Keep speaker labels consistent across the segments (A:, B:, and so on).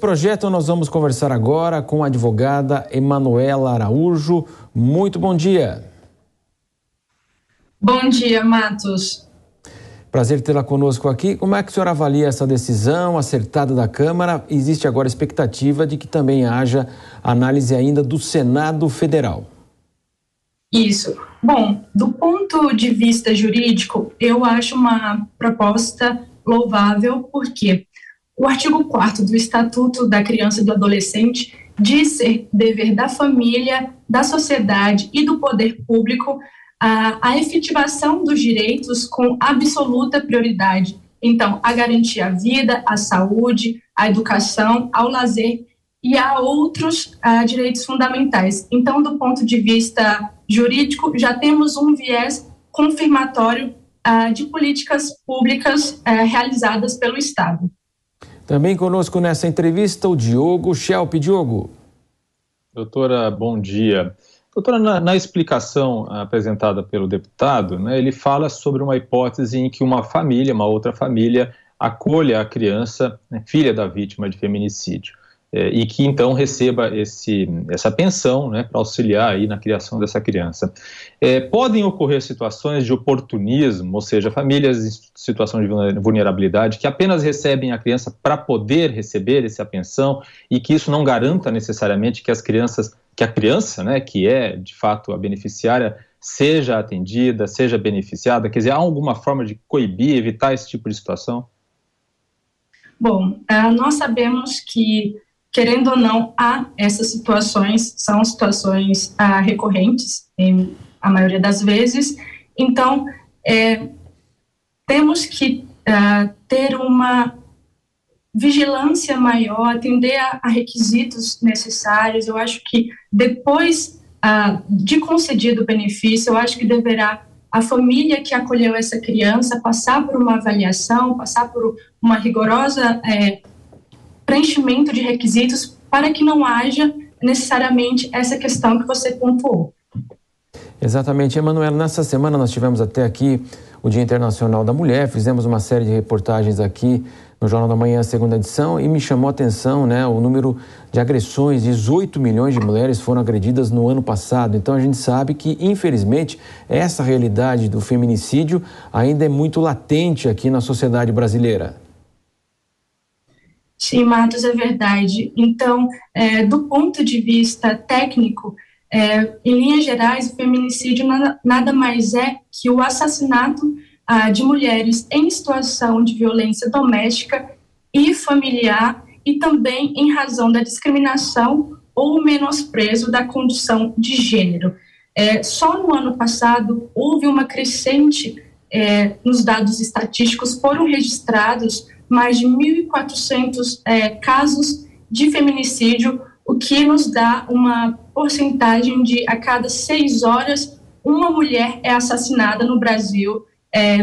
A: projeto nós vamos conversar agora com a advogada Emanuela Araújo. Muito bom dia.
B: Bom dia, Matos.
A: Prazer tê-la conosco aqui. Como é que a senhora avalia essa decisão acertada da Câmara? Existe agora expectativa de que também haja análise ainda do Senado Federal.
B: Isso. Bom, do ponto de vista jurídico, eu acho uma proposta louvável, porque o artigo 4º do Estatuto da Criança e do Adolescente diz ser dever da família, da sociedade e do poder público a efetivação dos direitos com absoluta prioridade. Então, a garantir a vida, a saúde, a educação, ao lazer e a outros direitos fundamentais. Então, do ponto de vista jurídico, já temos um viés confirmatório de políticas públicas realizadas pelo Estado.
A: Também conosco nessa entrevista o Diogo Schelp. Diogo.
C: Doutora, bom dia. Doutora, na explicação apresentada pelo deputado, né, ele fala sobre uma hipótese em que uma família, uma outra família, acolha a criança, né, filha da vítima de feminicídio, e que então receba essa pensão, né, para auxiliar aí na criação dessa criança. Podem ocorrer situações de oportunismo, ou seja, famílias em situação de vulnerabilidade que apenas recebem a criança para poder receber essa pensão e que isso não garanta necessariamente que a criança, né, que é de fato a beneficiária, seja atendida, seja beneficiada. Quer dizer, há alguma forma de coibir, evitar esse tipo de situação?
B: Bom, nós sabemos que, querendo ou não, há essas situações, são situações recorrentes, a maioria das vezes. Então, temos que ter uma vigilância maior, atender a requisitos necessários. Eu acho que depois de concedido o benefício, eu acho que deverá a família que acolheu essa criança passar por uma avaliação, passar por uma rigorosa preenchimento de requisitos para que não haja necessariamente essa questão que você pontuou.
A: Exatamente. Emanuela, nessa semana nós tivemos até aqui o Dia Internacional da Mulher, fizemos uma série de reportagens aqui no Jornal da Manhã, segunda edição, e me chamou a atenção, né, o número de agressões. 18 milhões de mulheres foram agredidas no ano passado. Então a gente sabe que, infelizmente, essa realidade do feminicídio ainda é muito latente aqui na sociedade brasileira.
B: Sim, Matos, é verdade. Então, do ponto de vista técnico, em linhas gerais, o feminicídio nada mais é que o assassinato de mulheres em situação de violência doméstica e familiar e também em razão da discriminação ou menosprezo da condição de gênero. Só no ano passado houve uma crescente nos dados estatísticos, foram registrados mais de 1.400 casos de feminicídio, o que nos dá uma porcentagem de a cada 6 horas uma mulher é assassinada no Brasil,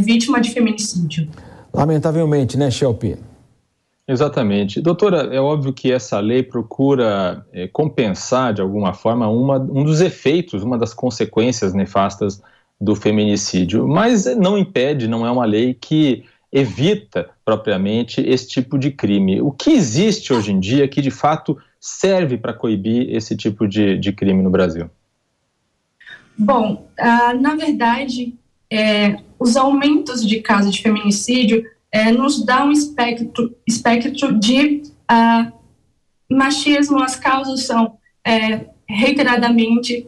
B: vítima de feminicídio.
A: Lamentavelmente, né, Schelp?
C: Exatamente. Doutora, é óbvio que essa lei procura compensar, de alguma forma, um dos efeitos, uma das consequências nefastas do feminicídio, mas não impede, não é uma lei que evita propriamente esse tipo de crime. O que existe hoje em dia que, de fato, serve para coibir esse tipo de crime no Brasil?
B: Bom, na verdade, os aumentos de casos de feminicídio nos dá um espectro de machismo. As causas são, reiteradamente,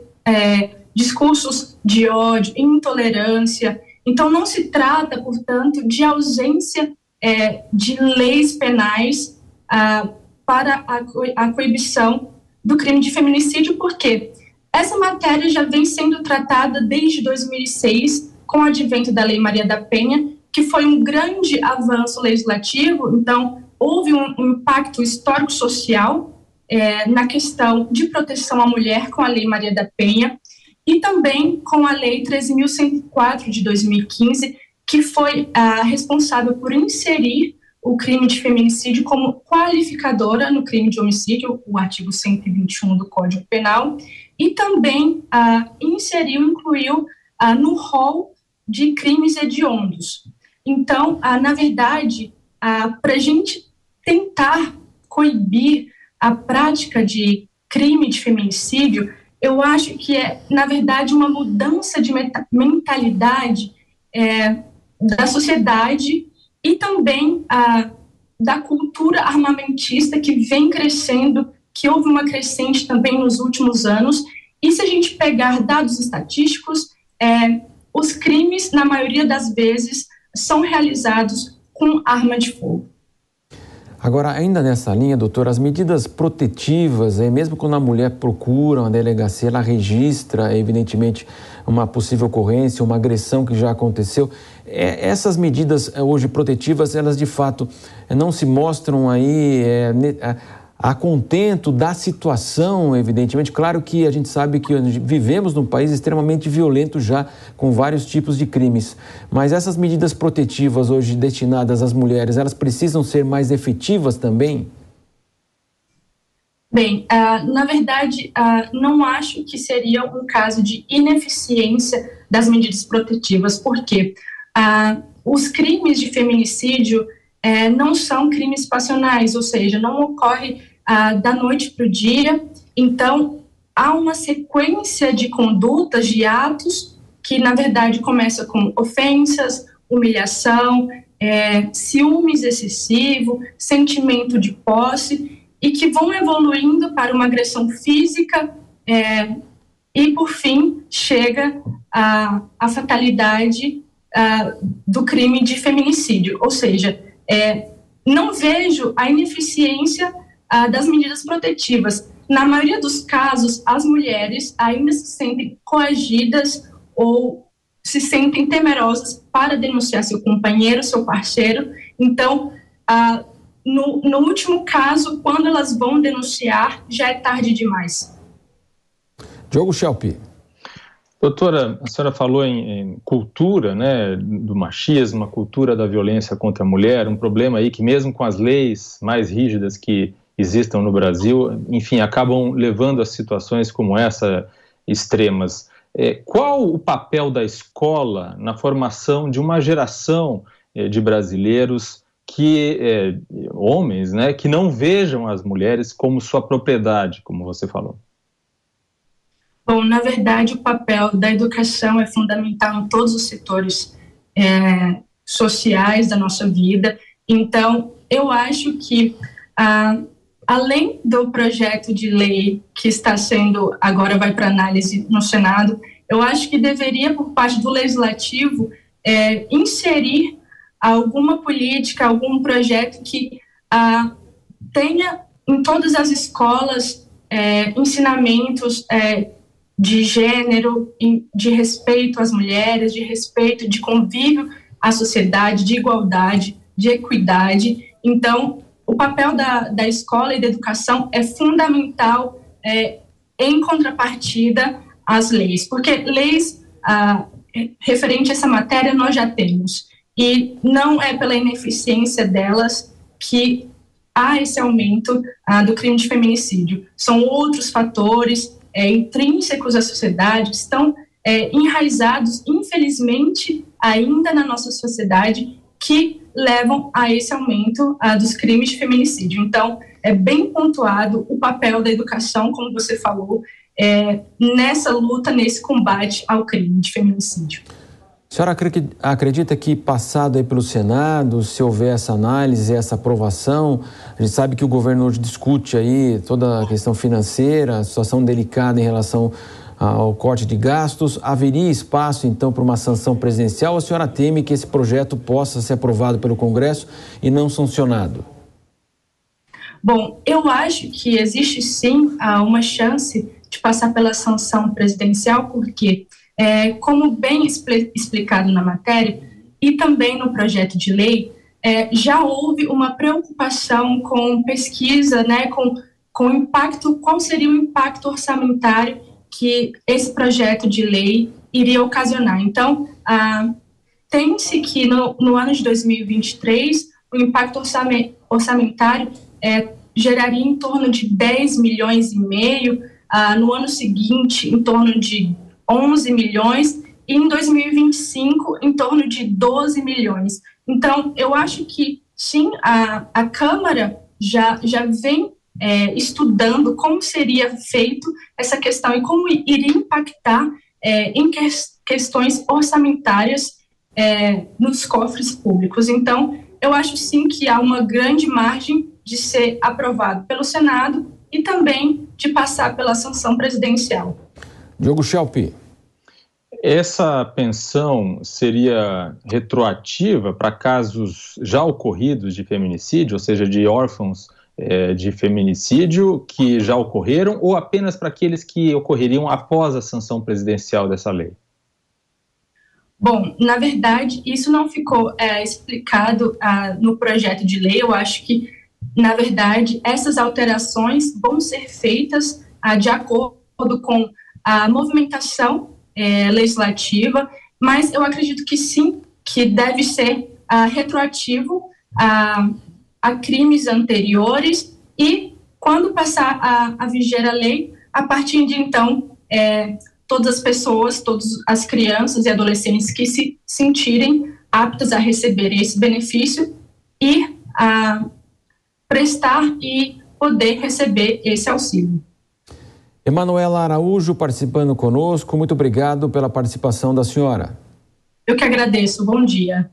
B: discursos de ódio, intolerância. Então, não se trata, portanto, de ausência de leis penais para a coibição do crime de feminicídio, porque essa matéria já vem sendo tratada desde 2006, com o advento da Lei Maria da Penha, que foi um grande avanço legislativo. Então, houve um impacto histórico-social na questão de proteção à mulher com a Lei Maria da Penha, e também com a Lei 13.104 de 2015, que foi responsável por inserir o crime de feminicídio como qualificadora no crime de homicídio, o artigo 121 do Código Penal, e também incluiu no rol de crimes hediondos. Então, na verdade, para a gente tentar coibir a prática de crime de feminicídio, eu acho que é, na verdade, uma mudança de mentalidade da sociedade e também da cultura armamentista que vem crescendo, que houve uma crescente também nos últimos anos. E se a gente pegar dados estatísticos, os crimes, na maioria das vezes, são realizados com arma de fogo.
A: Agora, ainda nessa linha, doutor, as medidas protetivas, mesmo quando a mulher procura uma delegacia, ela registra, evidentemente, uma possível ocorrência, uma agressão que já aconteceu. Essas medidas hoje protetivas, elas de fato não se mostram aí a contento da situação, evidentemente. Claro que a gente sabe que vivemos num país extremamente violento já, com vários tipos de crimes. Mas essas medidas protetivas hoje destinadas às mulheres, elas precisam ser mais efetivas também?
B: Bem, na verdade, não acho que seria um caso de ineficiência das medidas protetivas, porque os crimes de feminicídio não são crimes passionais, ou seja, não ocorre da noite para o dia. Então, há uma sequência de condutas, de atos, que na verdade começa com ofensas, humilhação, ciúmes excessivo, sentimento de posse, e que vão evoluindo para uma agressão física e, por fim, chega à fatalidade do crime de feminicídio. Ou seja, não vejo a ineficiência das medidas protetivas. Na maioria dos casos, as mulheres ainda se sentem coagidas ou se sentem temerosas para denunciar seu companheiro, seu parceiro. Então, no último caso, quando elas vão denunciar, já é tarde demais.
A: Diogo Schelp.
C: Doutora, a senhora falou em cultura, né, do machismo, a cultura da violência contra a mulher, um problema aí que mesmo com as leis mais rígidas que existam no Brasil, enfim, acabam levando a situações como essa extremas. Qual o papel da escola na formação de uma geração de brasileiros homens, né, que não vejam as mulheres como sua propriedade, como você falou?
B: Bom, na verdade, o papel da educação é fundamental em todos os setores sociais da nossa vida. Então, eu acho que, além do projeto de lei que está sendo, agora vai para análise no Senado, eu acho que deveria, por parte do Legislativo, inserir alguma política, algum projeto que tenha em todas as escolas ensinamentos de gênero, de respeito às mulheres, de respeito, de convívio à sociedade, de igualdade, de equidade. Então, o papel da escola e da educação é fundamental em contrapartida às leis, porque leis referente a essa matéria nós já temos, e não é pela ineficiência delas que há esse aumento do crime de feminicídio. São outros fatores intrínsecos à sociedade, que estão enraizados, infelizmente, ainda na nossa sociedade, que levam a esse aumento dos crimes de feminicídio. Então, é bem pontuado o papel da educação, como você falou, nessa luta, nesse combate ao crime de feminicídio.
A: A senhora acredita que, passado aí pelo Senado, se houver essa análise, essa aprovação, a gente sabe que o governo hoje discute aí toda a questão financeira, a situação delicada em relação ao corte de gastos, haveria espaço, então, para uma sanção presidencial, ou a senhora teme que esse projeto possa ser aprovado pelo Congresso e não sancionado?
B: Bom, eu acho que existe, sim, uma chance de passar pela sanção presidencial, porque, como bem explicado na matéria e também no projeto de lei, já houve uma preocupação com pesquisa, né, com impacto, qual seria o impacto orçamentário que esse projeto de lei iria ocasionar. Então, tem-se que no ano de 2023, o impacto orçamentário geraria em torno de 10 milhões e meio, no ano seguinte em torno de 11 milhões e em 2025 em torno de 12 milhões. Então, eu acho que sim, a Câmara já vem estudando como seria feito essa questão e como iria impactar em questões orçamentárias nos cofres públicos. Então, eu acho sim que há uma grande margem de ser aprovado pelo Senado e também de passar pela sanção presidencial.
A: Diogo Schelp.
C: Essa pensão seria retroativa para casos já ocorridos de feminicídio, ou seja, de órfãos de feminicídio que já ocorreram, ou apenas para aqueles que ocorreriam após a sanção presidencial dessa lei?
B: Bom, na verdade, isso não ficou explicado no projeto de lei. Eu acho que, na verdade, essas alterações vão ser feitas de acordo com a movimentação legislativa, mas eu acredito que sim, que deve ser retroativo a crimes anteriores e, quando passar a viger a lei, a partir de então, todas as pessoas, todas as crianças e adolescentes que se sentirem aptas a receber esse benefício e a prestar e poder receber esse auxílio.
A: Emanuela Araújo participando conosco, muito obrigado pela participação da senhora.
B: Eu que agradeço, bom dia.